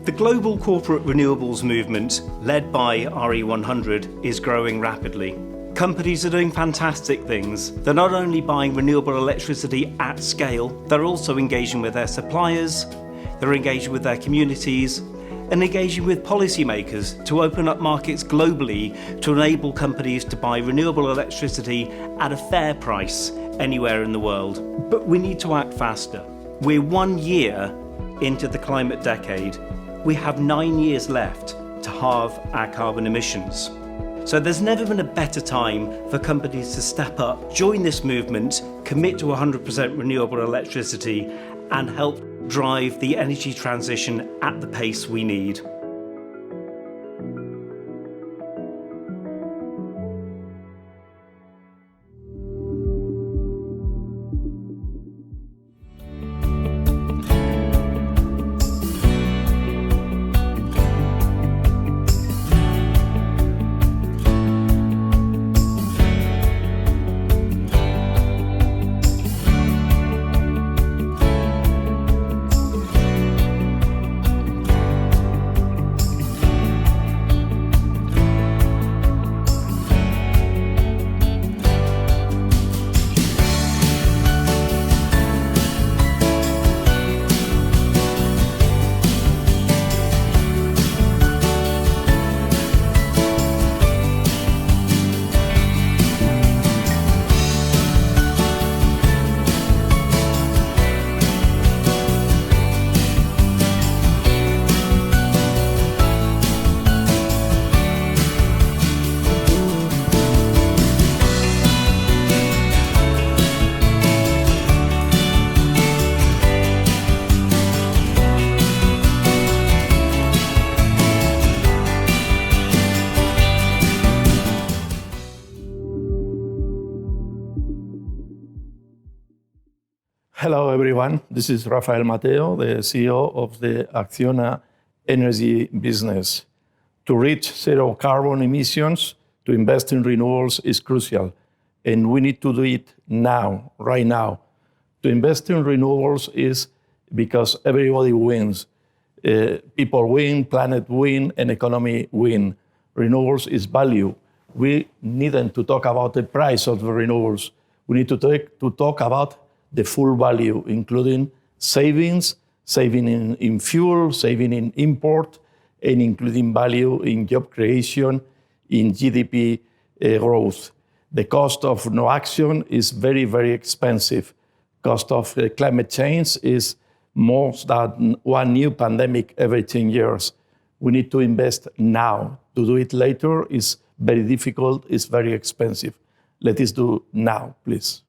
The global corporate renewables movement, led by RE100, is growing rapidly. Companies are doing fantastic things. They're not only buying renewable electricity at scale, they're also engaging with their suppliers, they're engaging with their communities, and engaging with policymakers to open up markets globally to enable companies to buy renewable electricity at a fair price anywhere in the world. But we need to act faster. We're 1 year into the climate decade. We have 9 years left to halve our carbon emissions. So there's never been a better time for companies to step up, join this movement, commit to 100% renewable electricity, and help drive the energy transition at the pace we need. Hello, everyone. This is Rafael Mateo, the CEO of the Acciona Energy business. To reach zero carbon emissions, to invest in renewables is crucial, and we need to do it now, right now. To invest in renewables is because everybody wins. People win, planet win, and economy win. Renewables is value. We needn't to talk about the price of the renewables. We need to talk about the full value, including savings, saving in fuel, saving in import, and including value in job creation, in GDP growth. The cost of no action is very, very expensive. Cost of climate change is more than one new pandemic every 10 years. We need to invest now. To do it later is very difficult, it's very expensive. Let us do now, please.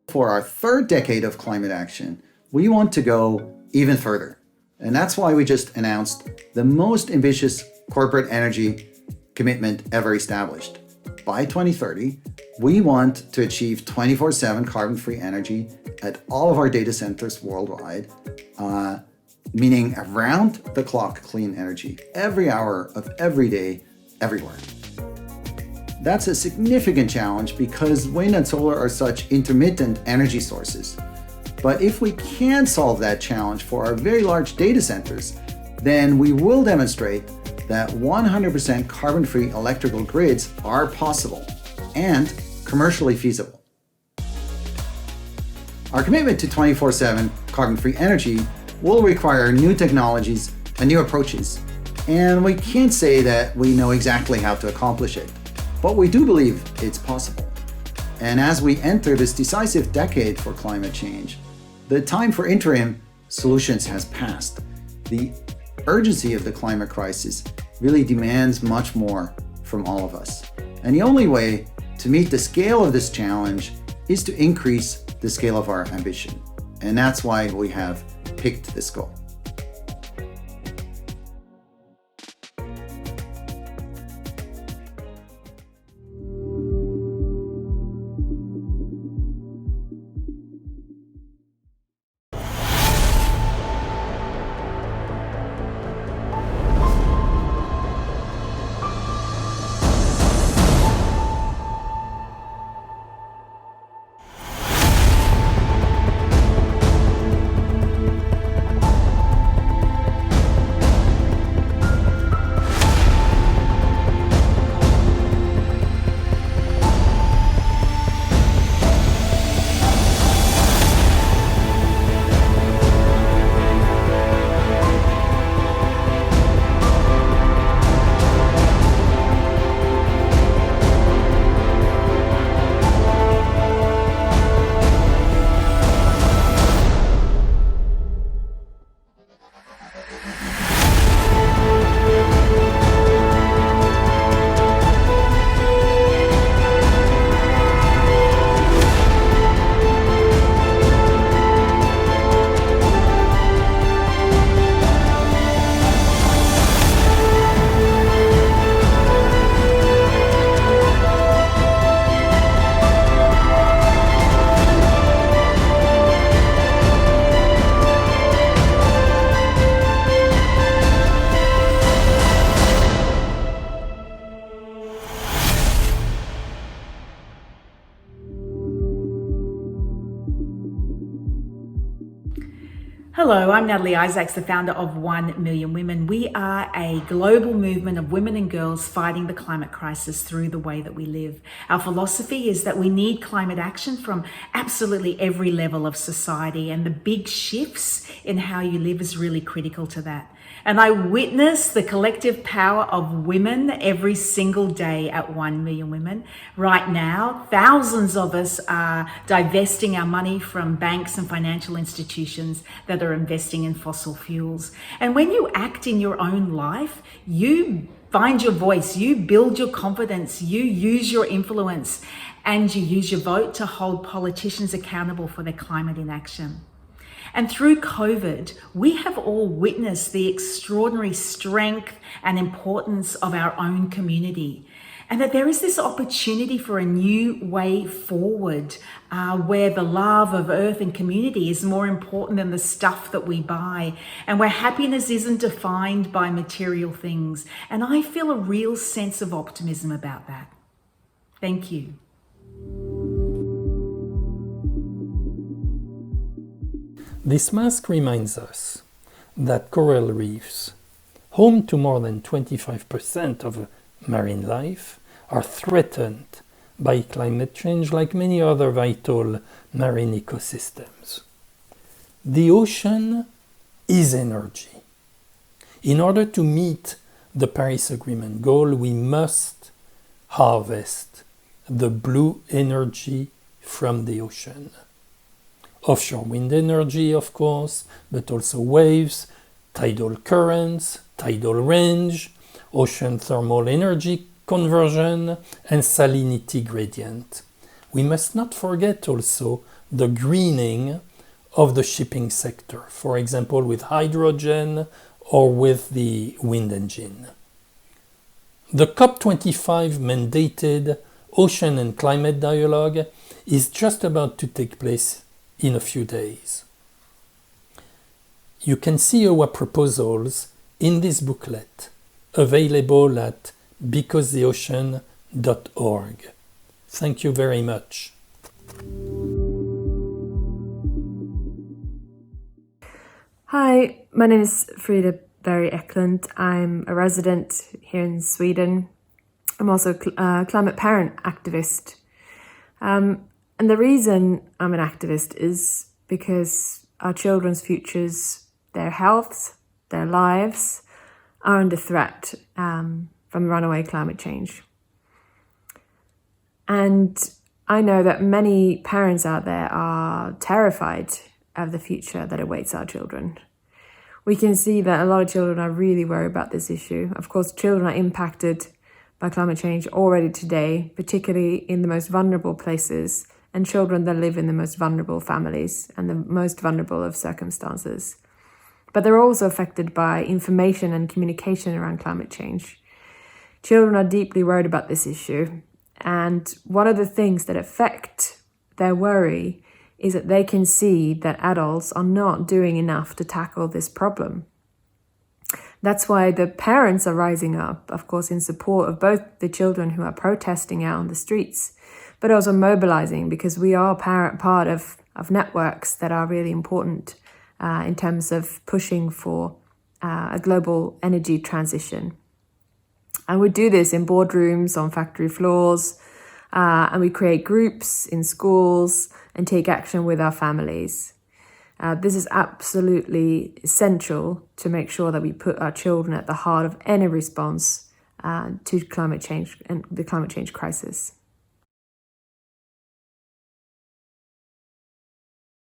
For our third decade of climate action, we want to go even further. And that's why we just announced the most ambitious corporate energy commitment ever established. By 2030, we want to achieve 24/7 carbon-free energy at all of our data centers worldwide, meaning around-the-clock clean energy, every hour of every day, everywhere. That's a significant challenge because wind and solar are such intermittent energy sources. But if we can solve that challenge for our very large data centers, then we will demonstrate that 100% carbon-free electrical grids are possible and commercially feasible. Our commitment to 24/7 carbon-free energy will require new technologies and new approaches, and we can't say that we know exactly how to accomplish it. But we do believe it's possible. And as we enter this decisive decade for climate change, the time for interim solutions has passed. The urgency of the climate crisis really demands much more from all of us. And the only way to meet the scale of this challenge is to increase the scale of our ambition. And that's why we have picked this goal. Hello, I'm Natalie Isaacs, the founder of 1 Million Women. We are a global movement of women and girls fighting the climate crisis through the way that we live. Our philosophy is that we need climate action from absolutely every level of society, and the big shifts in how you live is really critical to that. And I witness the collective power of women every single day at 1 Million Women. Right now, thousands of us are divesting our money from banks and financial institutions that are investing in fossil fuels. And when you act in your own life, you find your voice, you build your confidence, you use your influence, and you use your vote to hold politicians accountable for their climate inaction. And through COVID, we have all witnessed the extraordinary strength and importance of our own community, and that there is this opportunity for a new way forward where the love of earth and community is more important than the stuff that we buy, and where happiness isn't defined by material things. And I feel a real sense of optimism about that. Thank you. This mask reminds us that coral reefs, home to more than 25% of marine life, are threatened by climate change like many other vital marine ecosystems. The ocean is energy. In order to meet the Paris Agreement goal, we must harvest the blue energy from the ocean. Offshore wind energy, of course, but also waves, tidal currents, tidal range, ocean thermal energy conversion, and salinity gradient. We must not forget also the greening of the shipping sector, for example with hydrogen or with the wind engine. The COP25 mandated Ocean and Climate Dialogue is just about to take place in a few days. You can see our proposals in this booklet, available at becausetheocean.org. Thank you very much. Hi, my name is Frida Berry Eklund. I'm a resident here in Sweden. I'm also a climate parent activist. And the reason I'm an activist is because our children's futures, their health, their lives are under threat from runaway climate change. And I know that many parents out there are terrified of the future that awaits our children. We can see that a lot of children are really worried about this issue. Of course, children are impacted by climate change already today, particularly in the most vulnerable places, and children that live in the most vulnerable families and the most vulnerable of circumstances. But they're also affected by information and communication around climate change. Children are deeply worried about this issue, and one of the things that affect their worry is that they can see that adults are not doing enough to tackle this problem. That's why the parents are rising up, of course, in support of both the children who are protesting out on the streets, but also mobilizing, because we are part of networks that are really important in terms of pushing for a global energy transition. And we do this in boardrooms, on factory floors, and we create groups in schools and take action with our families. This is absolutely essential to make sure that we put our children at the heart of any response to climate change and the climate change crisis.